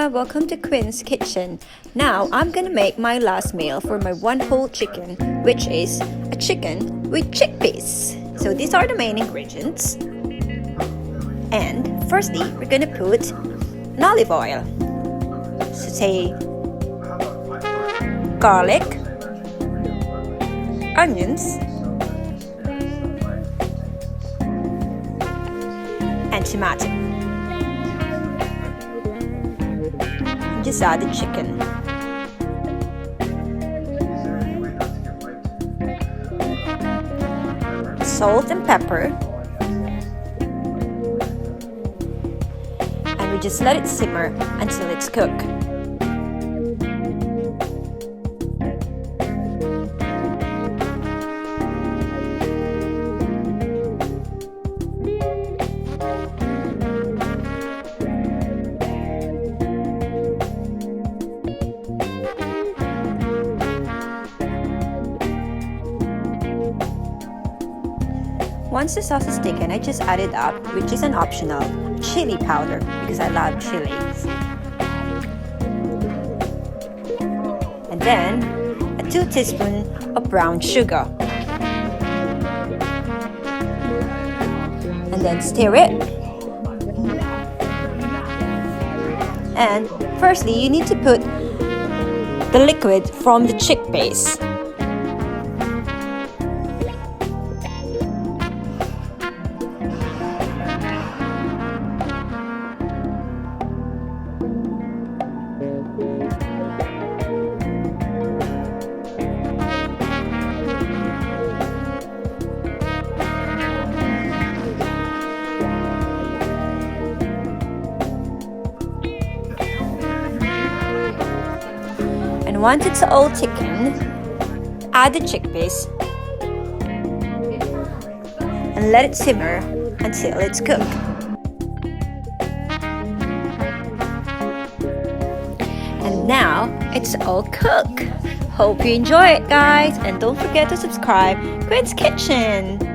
welcome to Quinn's Kitchen. Now I'm gonna make my last meal for my one whole chicken, which is a chicken with chickpeas. So these are the main ingredients. And firstly, we're gonna put an olive oil, saute garlic, onions, and tomato. Just add the chicken. Salt and pepper. And we just let it simmer until it's cooked. Once the sauce is thickened, I just added up, which is an optional, chili powder because I love chilies. And then a 2 teaspoons of brown sugar. And then stir it. And firstly, you need to put the liquid from the chickpeas. And once it's all thickened, add the chickpeas and let it simmer until it's cooked. And now it's all cooked. Hope you enjoy it, guys, and don't forget to subscribe. Quinn's Kitchen.